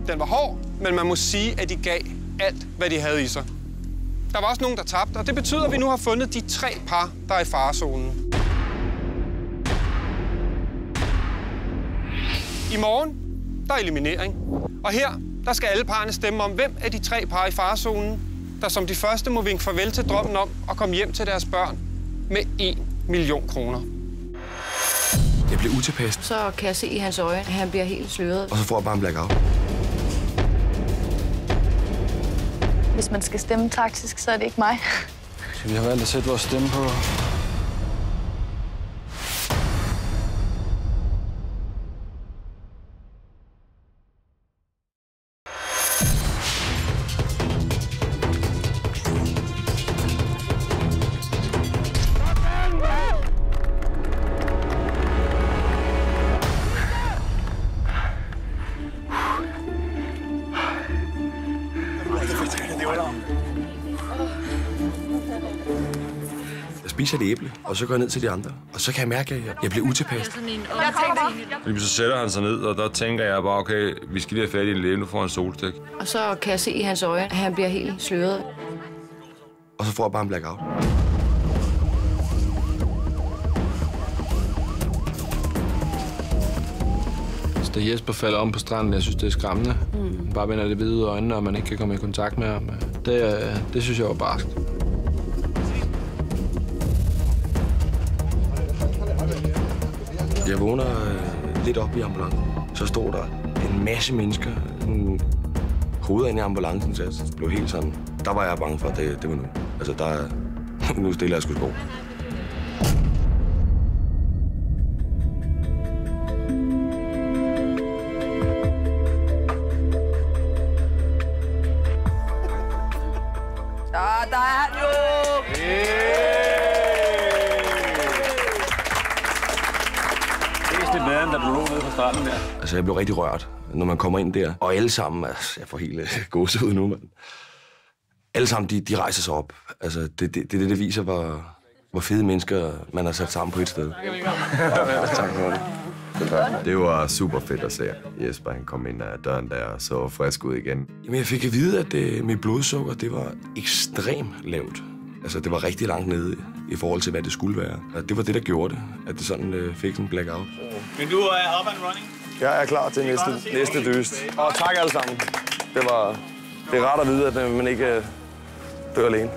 Speaker 4: Den var hård, men man må sige, at de gav alt, hvad de havde i sig. Der var også nogen, der tabte, og det betyder, at vi nu har fundet de 3 par, der er i farezonen. I morgen, der er eliminering. Og her, der skal alle parerne stemme om, hvem af de 3 par i farezonen, der som de første må vinke farvel til drømmen om at komme hjem til deres børn med 1 million kroner.
Speaker 6: Jeg bliver utilpas.
Speaker 19: Så kan jeg se i hans øjne, at han bliver helt sløret.
Speaker 6: Og så får jeg bare en blackout.
Speaker 9: Hvis man skal stemme taktisk, så er det ikke mig.
Speaker 3: Så vi har valgt at sætte vores stemme på.
Speaker 6: Jeg spiser et æble, og så går jeg ned til de andre. Og så kan jeg mærke, at jeg bliver utilpas.
Speaker 1: Lige så sætter han sig ned, og der tænker jeg bare, okay, vi skal lige have fat i en læge, nu får han solstik.
Speaker 19: Og så kan jeg se i hans øjne, at han bliver helt sløret.
Speaker 6: Og så får jeg bare en blackout.
Speaker 3: Da Jesper falder om på stranden, jeg synes, det er skræmmende. Bare vender det hvide ud af øjnene, og man ikke kan komme i kontakt med ham. Det synes jeg var barskt.
Speaker 6: Jeg vågner lidt op i ambulancen. Så stod der en masse mennesker. Hovedet ind i ambulancen, så jeg blev helt sådan. Der var jeg bange for, at det var nu. Altså, nu stiller jeg sgu sko.
Speaker 16: Der er han jo!
Speaker 15: Lidt bedre, end da du lå nede på stranden der.
Speaker 6: Altså, jeg blev rigtig rørt, når man kommer ind der. Og alle sammen, altså, jeg får helt gåsehud nu, mand. Alle sammen, de rejser sig op. Altså, det viser, hvor fede mennesker man har sat sammen på et sted.
Speaker 14: Tak for det. Det var super fedt at se. Jesper, han kom ind ad døren der og så frisk ud igen.
Speaker 6: Jamen, jeg fik at vide, at mit blodsukker, det var ekstremt lavt. Altså, det var rigtig langt nede i forhold til, hvad det skulle være. Og det var det, der gjorde det, at det sådan fik en blackout.
Speaker 15: Men du er up and running?
Speaker 6: Jeg er klar til næste dyst. Og tak alle sammen. Det er rart at vide, at man ikke dør alene.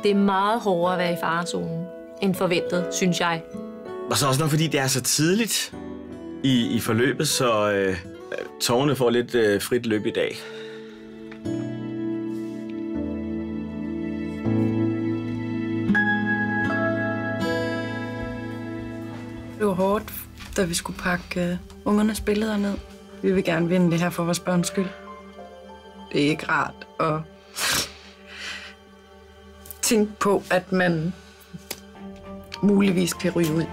Speaker 12: Det er meget hårdere at være i farezonen end forventet, synes jeg.
Speaker 8: Og så også nok, fordi det er så tidligt i forløbet, så tårerne får lidt frit løb i dag.
Speaker 19: Det var hårdt, da vi skulle pakke ungernes billeder ned. Vi vil gerne vinde det her for vores børns skyld. Det er ikke rart at tænke på, at man muligvis kan ryge ud.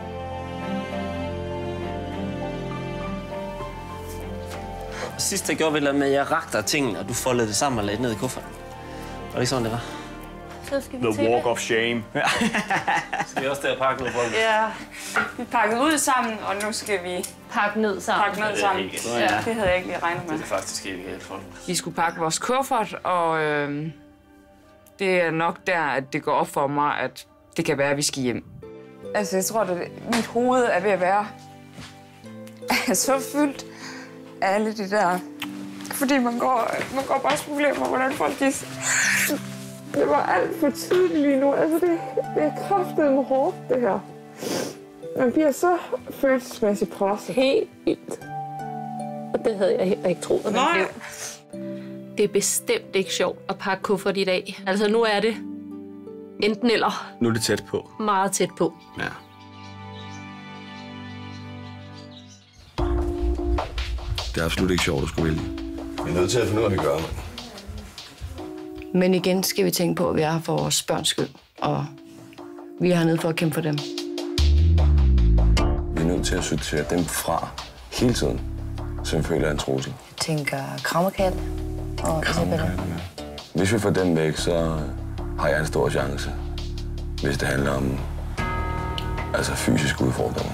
Speaker 5: Sidst jeg gjorde det med, at jeg rakte tingene, og du foldede det sammen og lagde det ned i kufferten. Var det ikke sådan, det var?
Speaker 9: Så skal vi
Speaker 15: The walk of shame.
Speaker 5: Skal vi også der pakke noget på?
Speaker 16: Ja, vi pakkede ud sammen, og nu skal vi
Speaker 12: pakke ned sammen.
Speaker 16: Ja, det havde jeg ikke lige regnet med.
Speaker 5: Det er faktisk helt galt for mig.
Speaker 16: Vi skulle pakke vores kuffert, og det er nok der, at det går op for mig, at det kan være, at vi skal hjem. Altså, jeg tror, at mit hoved er ved at være så fyldt af alle de der... Fordi man går bare og spekulerer på, hvordan folk de... Det var alt for tidligt lige nu. Altså, det er kraftedeme hårdt, det her. Man bliver så følelsesmæssigt presset.
Speaker 12: Helt vildt. Og det havde jeg heller ikke troet, at man blev. Det er bestemt ikke sjovt at pakke kuffert i dag. Altså, nu er det enten eller.
Speaker 15: Nu er det tæt på.
Speaker 12: Meget tæt på.
Speaker 15: Ja.
Speaker 6: Det er absolut ikke sjovt at skulle vælge. Vi er nødt til at finde ud af, hvad vi gør.
Speaker 19: Men igen skal vi tænke på, at vi er her for vores børns skyld, og vi er hernede for at kæmpe for dem.
Speaker 6: Vi er nødt til at sortere dem fra hele tiden, så vi føler en trussel.
Speaker 20: Jeg tænker krammerkat og Isabella.
Speaker 6: Hvis vi får dem væk, så har jeg en stor chance, hvis det handler om fysiske udfordringer.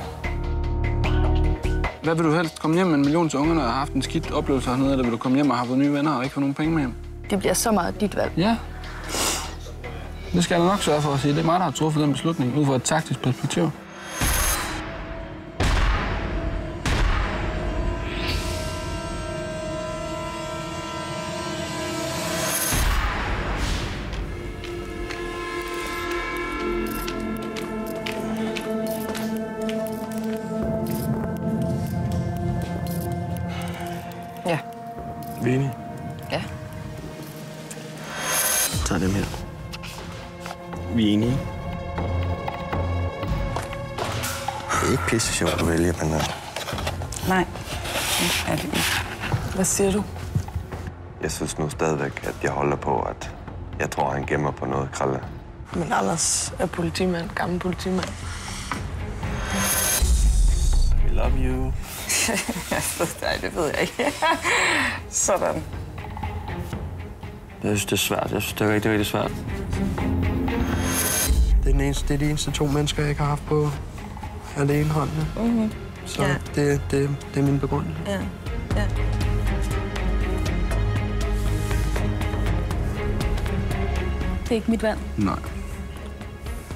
Speaker 3: Hvad vil du helst? Komme hjem med 1 million til ungerne og have haft en skidt oplevelse hernede, eller vil du komme hjem og have fået nye venner og ikke få nogen penge med hjem?
Speaker 9: Det bliver så meget dit valg.
Speaker 3: Ja. Det skal jeg nok sørge for at sige. Det er mig, der har truffet den beslutning, ud fra et taktisk perspektiv.
Speaker 20: Ja.
Speaker 15: Vi er enige?
Speaker 20: Ja.
Speaker 15: Så er dem her. Vi er enige.
Speaker 17: Det er ikke pisse sjovt at vælge, men...
Speaker 20: Nej, det er det ikke.
Speaker 2: Hvad siger du?
Speaker 14: Jeg synes nu stadigvæk, at jeg holder på, at jeg tror, han gemmer på noget krille.
Speaker 2: Men Anders er politimand, gammel politimand.
Speaker 15: We love you.
Speaker 16: Nej, det ved jeg ikke. Sådan.
Speaker 15: Jeg synes, det er svært. Jeg synes, det er rigtig, rigtig svært. Det er de eneste 2 mennesker, jeg ikke har haft på alene hånden.
Speaker 20: Mm-hmm.
Speaker 15: Så ja. det er min begrundelse.
Speaker 20: Ja. Ja.
Speaker 9: Det er ikke mit valg.
Speaker 3: Nej.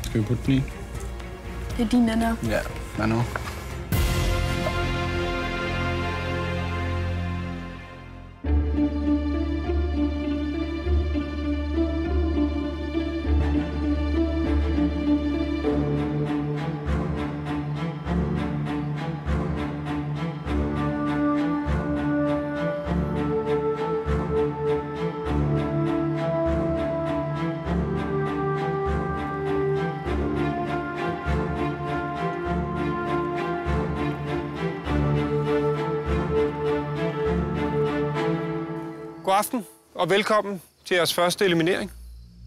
Speaker 3: Skal vi putte den i?
Speaker 9: Det er dine venner.
Speaker 3: Ja, hvad nu?
Speaker 4: God aften og velkommen til jeres første eliminering.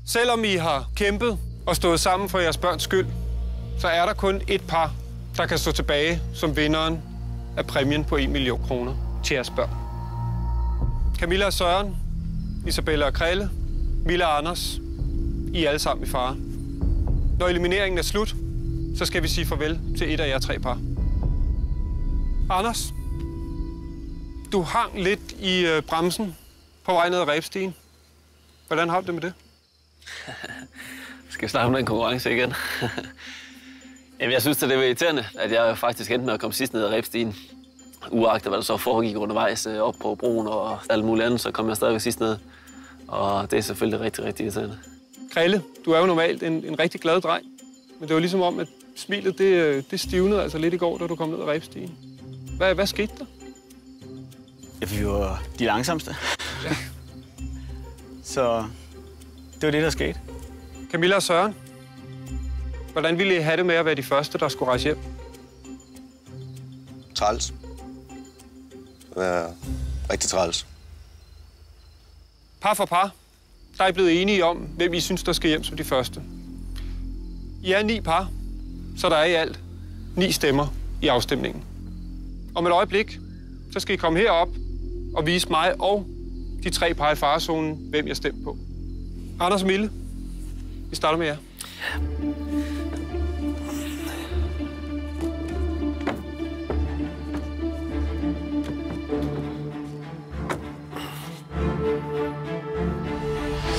Speaker 4: Selvom I har kæmpet og stået sammen for jeres børns skyld, så er der kun et par, der kan stå tilbage som vinderen af præmien på 1 million kroner til jeres børn. Camilla og Søren, Isabella og Krille, Milla og Anders, I er alle sammen i fare. Når elimineringen er slut, så skal vi sige farvel til et af jer 3 par. Anders, du hang lidt i bremsen på vej ned ad rebstigen. Hvordan har du det med det?
Speaker 5: Skal vi snakke om den konkurrence igen? Jamen, jeg synes, det var irriterende, at jeg faktisk endte med at komme sidst ned ad rebstigen. Uagtet hvad der så foregik undervejs op på broen og alt muligt andet, så kom jeg stadig sidst ned. Og det er selvfølgelig rigtig, rigtig irriterende.
Speaker 4: Krille, du er jo normalt en rigtig glad dreng. Men det var ligesom om, at smilet det stivnede altså lidt i går, da du kom ned ad rebstigen. Hvad skete der?
Speaker 8: Ja, vi var de langsomste.
Speaker 4: Ja.
Speaker 8: Så det var det, der skete.
Speaker 4: Camilla og Søren, hvordan ville I have det med at være de første, der skulle rejse hjem?
Speaker 17: Træls. Det var rigtig træls.
Speaker 4: Par for par, der er I blevet enige om, hvem I synes, der skal hjem som de første. I er 9 par, så der er i alt 9 stemmer i afstemningen. Om et øjeblik, så skal I komme herop og vise mig og de 3 par i farezonen, hvem jeg stemte på. Anders og Mille, vi starter med jer.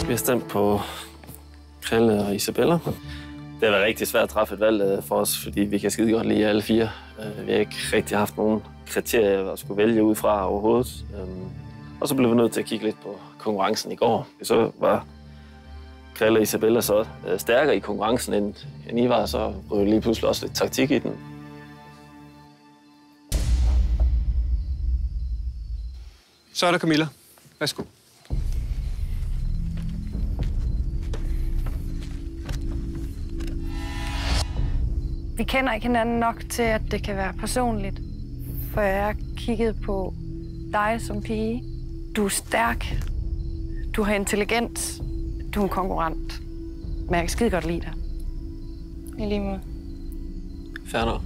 Speaker 5: Vi har stemt på Krille og Isabella. Det har været rigtig svært at træffe et valg for os, fordi vi kan skide godt lide alle 4. Vi har ikke rigtig haft nogen kriterier at skulle vælge ud fra overhovedet. Og så blev vi nødt til at kigge lidt på konkurrencen i går. Så var Krille og Isabella så stærkere i konkurrencen, end I var, så blev lige pludselig også lidt taktik i den.
Speaker 4: Så er der Camilla. Værsgo.
Speaker 9: Vi kender ikke hinanden nok til, at det kan være personligt. For jeg har kigget på dig som pige. Du er stærk. Du har intelligens. Du er en konkurrent. Men jeg kan skide godt lide dig. I lige måde.
Speaker 5: Fair nok.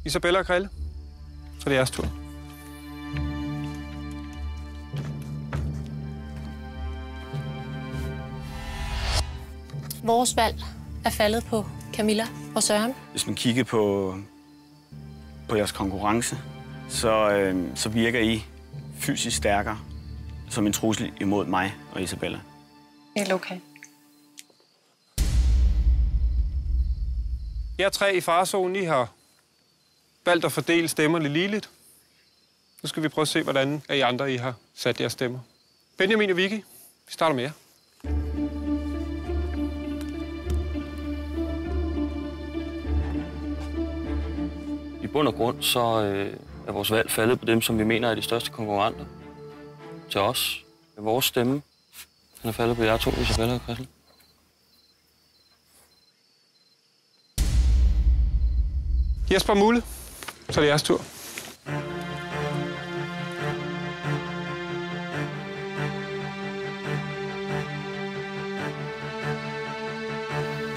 Speaker 4: Isabella og Krille, så er det jeres tur.
Speaker 7: Vores valg er faldet på Camilla og Søren.
Speaker 8: Hvis man kigger på jeres konkurrence, så virker I fysisk stærkere som en trussel imod mig og Isabella.
Speaker 9: Helt okay.
Speaker 4: Jer tre i farezonen, I har valgt at fordele stemmerne ligeligt. Nu skal vi prøve at se, hvordan I andre I har sat jeres stemmer. Benjamin og Vicky, vi starter med jer.
Speaker 21: I bund og grund så er vores valg faldet på dem, som vi mener er de største konkurrenter til os. Vores stemme den er faldet på jer to, Isabella og Krille.
Speaker 4: Jesper Mulle, så er det jeres tur.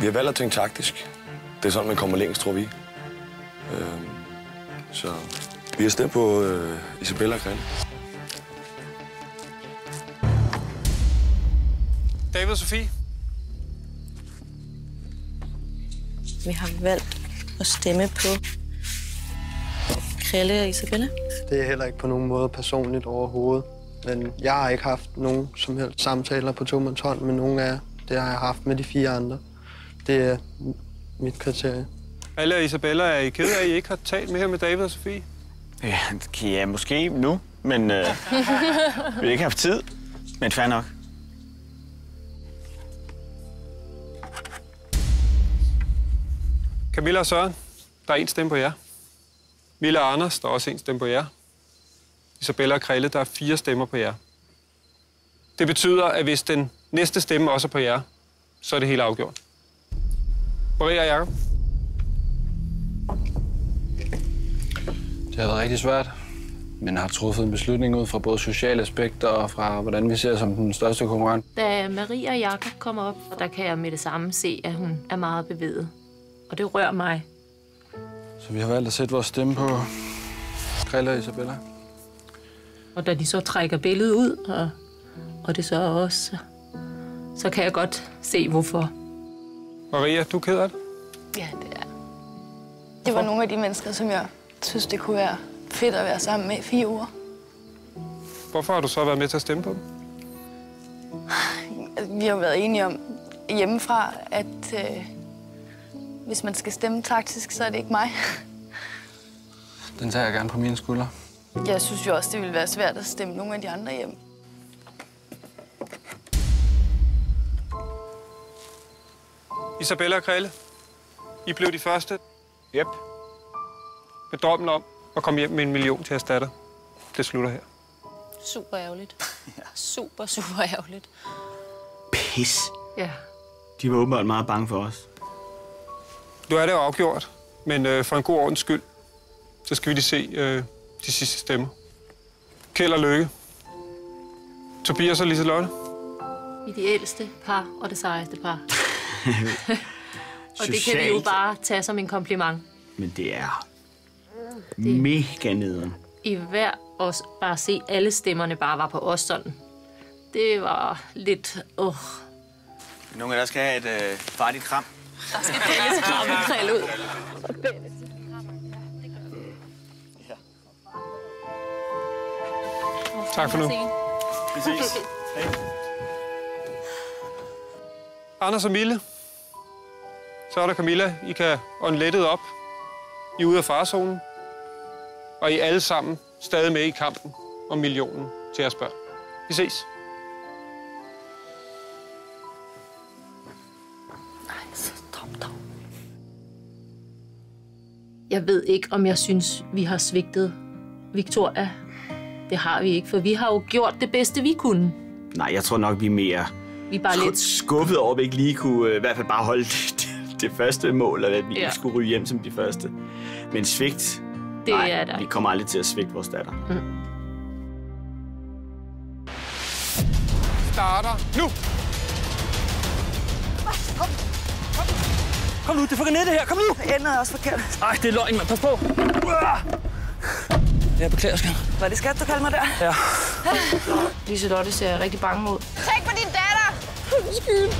Speaker 6: Vi har valgt at tænke taktisk. Det er sådan, man kommer længst, tror vi. Så vi har stemt på Isabella og Krille.
Speaker 4: David og Sofie.
Speaker 10: Vi har valgt at stemme på Krille og Isabella.
Speaker 11: Det er heller ikke på nogen måde personligt overhovedet. Men jeg har ikke haft nogen som helst samtaler på tomandshånd med nogen af jer. Det har jeg haft med de 4 andre. Det er mit kriterie.
Speaker 4: Alle og Isabella, er I ked af, at I ikke har talt med her med David og Sofie?
Speaker 8: Ja, måske nu, men vi har ikke haft tid. Men fair nok.
Speaker 4: Camilla og Søren, der er 1 stemme på jer. Mille og Anders, der er også 1 stemme på jer. Isabella og Krille, der er 4 stemmer på jer. Det betyder, at hvis den næste stemme også er på jer, så er det helt afgjort. Maria og Jacob.
Speaker 3: Det har været rigtig svært, men har truffet en beslutning ud fra både sociale aspekter og fra, hvordan vi ser som den største konkurrent.
Speaker 12: Da Maria og Jacob kommer op, der kan jeg med det samme se, at hun er meget bevæget. Og det rører mig.
Speaker 3: Så vi har valgt at sætte vores stemme på Krille og Isabella.
Speaker 12: Og da de så trækker billedet ud, og det så også, så kan jeg godt se, hvorfor.
Speaker 4: Maria, du er ked af det?
Speaker 9: Ja, det er. Det var nogle af de mennesker, som jeg synes, det kunne være fedt at være sammen med i 4 uger.
Speaker 4: Hvorfor har du så været med til at stemme på dem?
Speaker 9: Vi har været enige om hjemmefra, at hvis man skal stemme taktisk, så er det ikke mig.
Speaker 3: Den tager jeg gerne på mine skuldre.
Speaker 9: Jeg synes jo også, det ville være svært at stemme nogle af de andre hjem.
Speaker 4: Isabella og Krille, I blev de første.
Speaker 8: Yep.
Speaker 4: Med drømmen om at komme hjem med 1 million til erstatter. Det slutter her.
Speaker 7: Super ærgerligt. Super, super ærgerligt.
Speaker 8: Pis.
Speaker 12: Ja.
Speaker 8: De var åbenbart meget bange for os.
Speaker 4: Nu er det jo afgjort, men for en god ordens skyld, så skal vi lige se de sidste stemmer. Kjeld og Lykke. Tobias og Liselotte.
Speaker 12: I de ældste par og det sejeste par. Og det kan vi jo bare tage som en kompliment.
Speaker 8: Men det er mega nederen.
Speaker 12: I hver os bare se alle stemmerne bare var på os sådan. Det var lidt...
Speaker 8: Nogle af der skal have et farligt kram.
Speaker 7: Der skal Pelles kramme Krille ud.
Speaker 4: Tak for nu.
Speaker 8: Præcis. Hej.
Speaker 4: Anders og Mille. Så er der Camilla. I kan ånde lettet op. I er ude af farezonen. Og I er alle sammen stadig med i kampen om millionen til jeres børn. Vi ses.
Speaker 12: Jeg ved ikke, om jeg synes, vi har svigtet Victoria. Det har vi ikke, for vi har jo gjort det bedste, vi kunne.
Speaker 8: Nej, jeg tror nok, vi er mere
Speaker 12: Vi er bare lidt
Speaker 8: skuffet over, at vi ikke lige kunne i hvert fald bare holde det første mål, eller at vi ikke skulle ryge hjem som de første. Men svigt,
Speaker 12: er der.
Speaker 8: Vi kommer aldrig til at svigte vores datter.
Speaker 4: Starter nu!
Speaker 15: Kom nu, det er for nede det her. Kom nu!
Speaker 20: Ender er også forkert.
Speaker 15: Ej, det er løgn, mand. Pas på. Jeg beklager, skat.
Speaker 20: Var det skat, du kaldte mig der?
Speaker 15: Ja.
Speaker 7: Liselotte ser rigtig bange ud.
Speaker 20: Tænk på din datter! Undskyld.